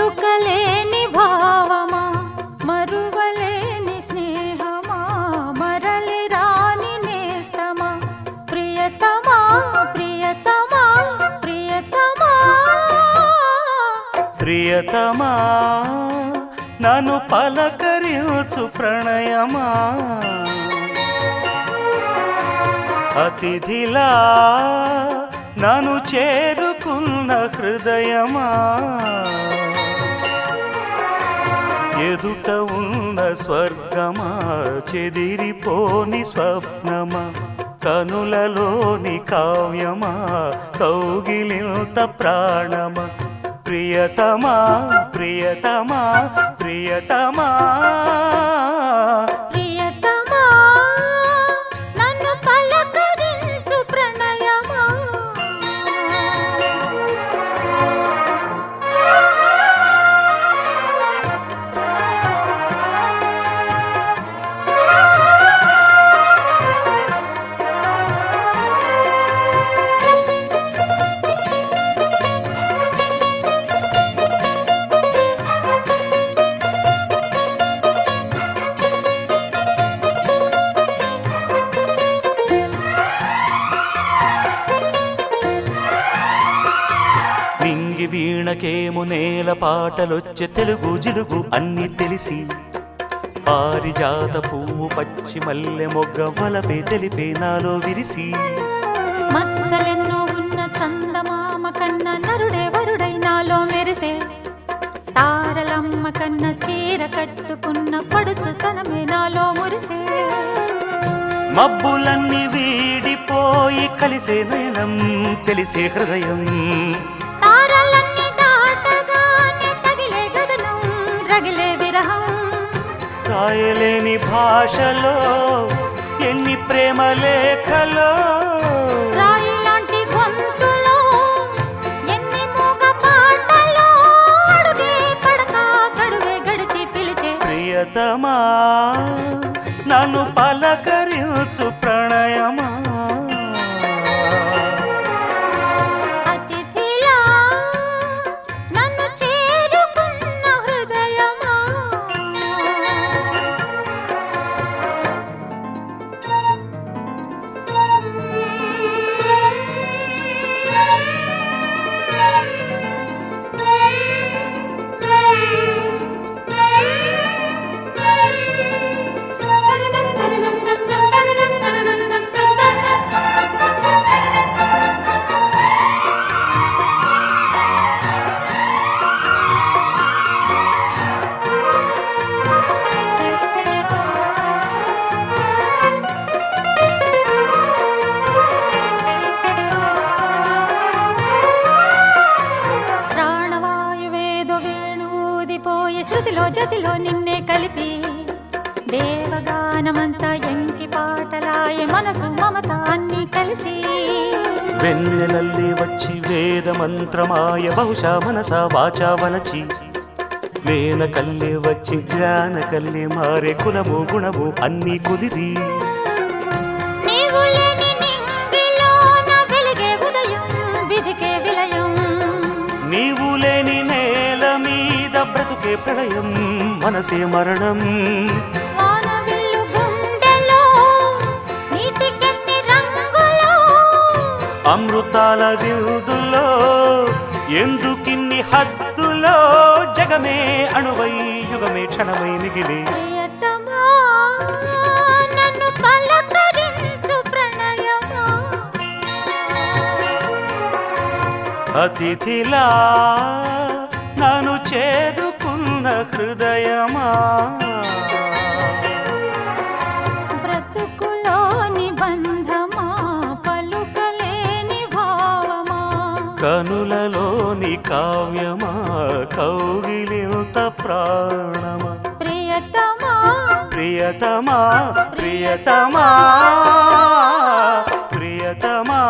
పలుకలేని భావమా మరువలేని స్నేహమా మరలి రాని నేస్తమా ప్రియతమా ప్రియతమా ప్రియతమా ప్రియతమా నన్ను పలకరించు ప్రణయమా అతిథిలా నన్ను చేరుకున్న హృదయమా ఎదుట ఉన్న స్వర్గమా చెదిరిపోని స్వప్నమా కనులలోని కావ్యమా కౌగిలింత ప్రాణమా ప్రియతమా ప్రియతమా ప్రియతమా ప్రియతమా నన్ను పలకరించు ప్రణయమా నింగి వీణకేము నేల పాటలొచ్చే తెలుగు జిలుగు అన్ని తెలిసి పారిజాత పువ్వు పచ్చి మల్లె మొగ్గ వలపే తెలిపే నాలో విరిసి మచ్చలెన్నో ఉన్న చందమామ కన్న నరుడే వరుడై నాలో మెరిసే తారలమ్మ కన్న చీర కట్టుకున్న పడుచుతనమే నాలో మురిసే మబ్బులన్నీ వీడిపోయి కలిసే నయనం తెలిసే హృదయం తారలన్నీ దాటగానే తగిలే గగనం రగిలే విరహం రాయలేని భాషలో ఎన్ని ప్రేమ లేఖలో రాయిలాంటి గొంతులో ఎన్ని మూగ పాటలో అడుగే పడక గడువే గడిచి పిలిచే ప్రియతమా నన్ను పలకరించు ప్రణయమా అతిథిలా నన్ను చేరుకున్న హృదయమా ప్రాణవాయువేదో వేణూదిపోయే శృతిలో జతిలో నిన్నే కలిపి దేవగానమంతా ఎంకి పాటలాయే మనసు మమత అన్ని కలిసి వెన్నెలల్లి వచ్చి వేద మంత్రమాయ బహుశా మనస వాచా వలచి వేన కల్లే వచ్చి జ్ఞాన కల్లే మారే కులము గుణము అన్ని కుదిరి నీవు లేని నింగిలోన వెలిగే ఉదయం విధికే విలయం నీవు లేని నేల మీద బ్రతుకే ప్రళయం మనసే మరణం వానవిల్లు గుండెలో నీటికెన్ని రంగులో అమృతాల విరుదులో ఎందుకిన్ని హద్దులో జగమే అణువై యుగమే క్షణమై మిగిలి ప్రియతమా నన్ను పలకరించు ప్రణయమా అతిథిలా నన్ను చేరుకున్న హృదయమా బ్రతుకులోని బంధమా పలుకలేని భావమా కనులలోని కావ్యమా కౌగిలింత ప్రాణమా ప్రియతమా ప్రియతమా ప్రియతమా ప్రియతమా